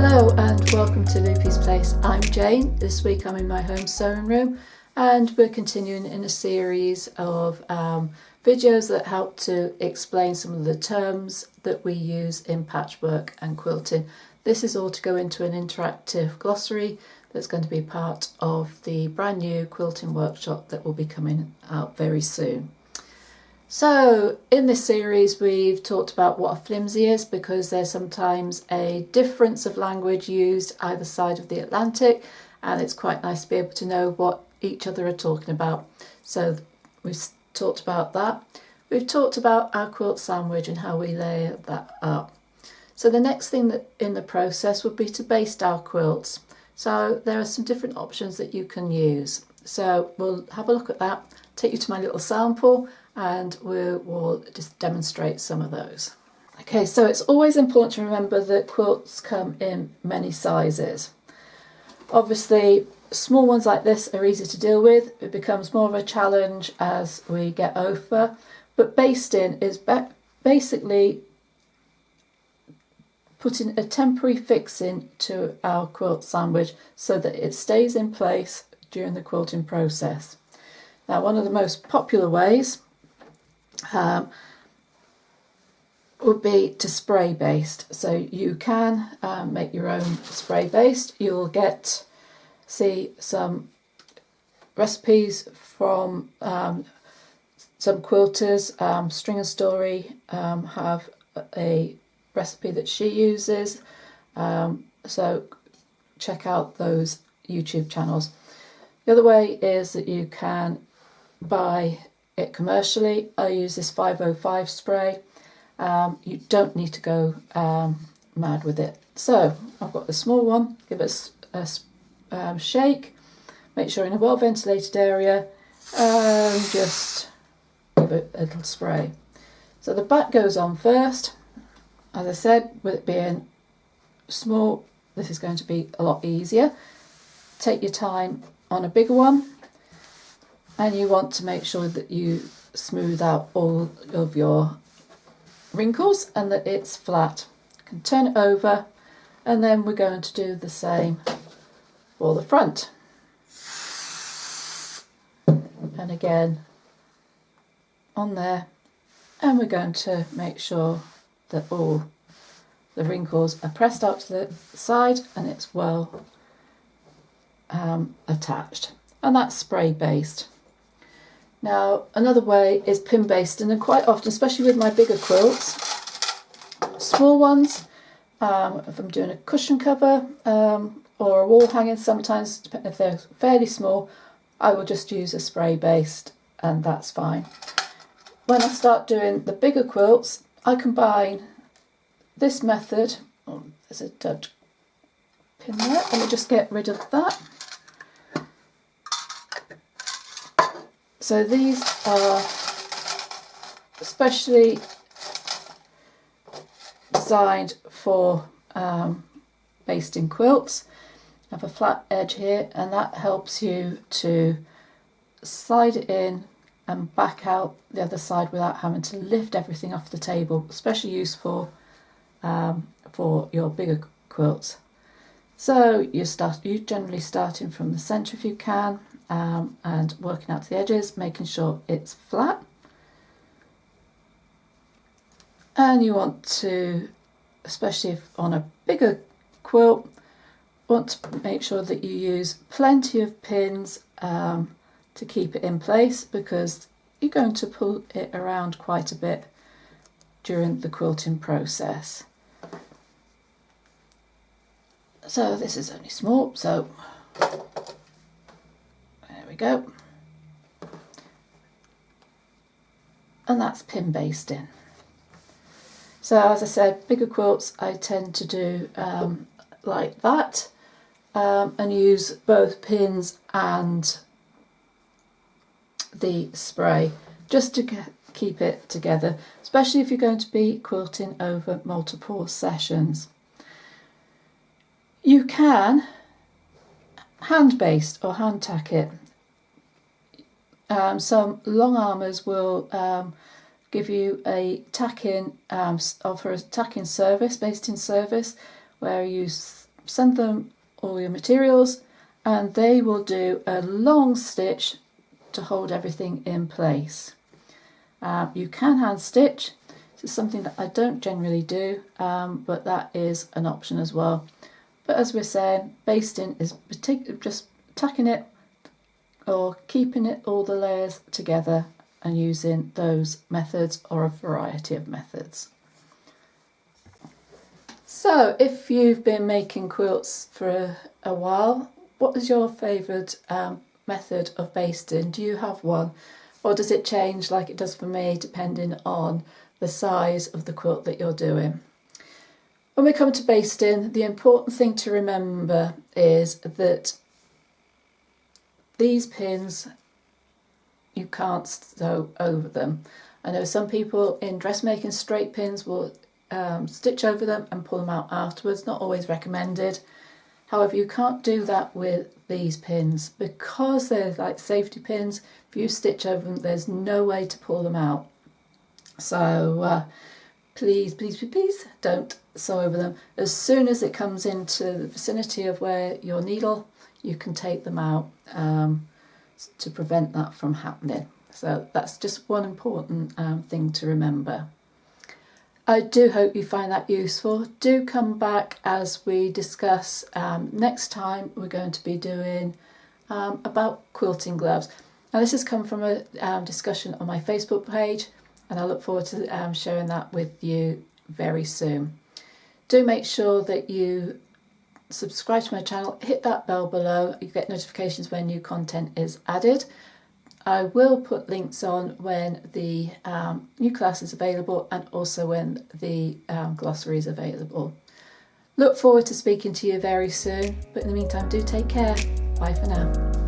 Hello and welcome to Loopy's Place. I'm Jane. This week I'm in my home sewing room and we're continuing in a series of videos that help to explain some of the terms that we use in patchwork and quilting. This is all to go into an interactive glossary that's going to be part of the brand new quilting workshop that will be coming out very soon. So in this series we've talked about what a flimsy is, because there's sometimes a difference of language used either side of the Atlantic, and it's quite nice to be able to know what each other are talking about. So we've talked about that. We've talked about our quilt sandwich and how we layer that up. So the next thing that in the process would be to baste our quilts. So there are some different options that you can use. So we'll have a look at that, take you to my little sample, and we'll just demonstrate some of those. Okay, so it's always important to remember that quilts come in many sizes. Obviously, small ones like this are easy to deal with. It becomes more of a challenge as we get over. But basting is basically putting a temporary fixing to our quilt sandwich so that it stays in place during the quilting process. Now, one of the most popular ways would be to spray baste. So you can make your own spray baste. You'll see some recipes from some quilters. String and Story have a recipe that she uses, so check out those YouTube channels. The other way is that you can buy it commercially. I use this 505 spray. You don't need to go mad with it. So I've got the small one. Give it a shake, make sure in a well ventilated area, and just give it a little spray. So the back goes on first. As I said, with it being small, this is going to be a lot easier. Take your time on a bigger one, and you want to make sure that you smooth out all of your wrinkles and that it's flat. You can turn it over, and then we're going to do the same for the front. And again on there, and we're going to make sure that all the wrinkles are pressed out to the side and it's well attached. And that's spray based. Now another way is pin basting, and quite often, especially with my bigger quilts, small ones, if I'm doing a cushion cover or a wall hanging, sometimes if they're fairly small, I will just use a spray based, and that's fine. When I start doing the bigger quilts, I combine this method. Oh, there's a dud pin there. Let me just get rid of that. So these are especially designed for basting quilts. I have a flat edge here, and that helps you to slide it in and back out the other side without having to lift everything off the table. Especially useful for your bigger quilts. So you generally starting from the centre if you can, and working out to the edges, making sure it's flat. And you want to, especially if on a bigger quilt, want to make sure that you use plenty of pins to keep it in place, because you're going to pull it around quite a bit during the quilting process. So this is only small, so there we go. And that's pin basting. So as I said, bigger quilts I tend to do like that, and use both pins and the spray just to keep it together, especially if you're going to be quilting over multiple sessions. You can hand baste or hand tack it. Some long armours will give you offer a tacking service, basting service, where you send them all your materials and they will do a long stitch to hold everything in place. You can hand stitch. This is something that I don't generally do, but that is an option as well. But as we're saying, basting is just tacking it or keeping it all the layers together and using those methods or a variety of methods. So if you've been making quilts for a while, what is your favourite method of basting? Do you have one, or does it change like it does for me depending on the size of the quilt that you're doing? When we come to basting, the important thing to remember is that these pins, you can't sew over them. I know some people in dressmaking straight pins will stitch over them and pull them out afterwards. Not always recommended. However, you can't do that with these pins because they're like safety pins. If you stitch over them, there's no way to pull them out. So please, please, please don't sew over them. As soon as it comes into the vicinity of where your needle, you can take them out to prevent that from happening. So that's just one important thing to remember. I do hope you find that useful. Do come back as we discuss. Next time we're going to be doing about quilting gloves. Now this has come from a discussion on my Facebook page, and I look forward to sharing that with you very soon. Do make sure that you subscribe to my channel, hit that bell below, you get notifications when new content is added. I will put links on when the new class is available and also when the glossary is available. Look forward to speaking to you very soon, but in the meantime do take care. Bye for now.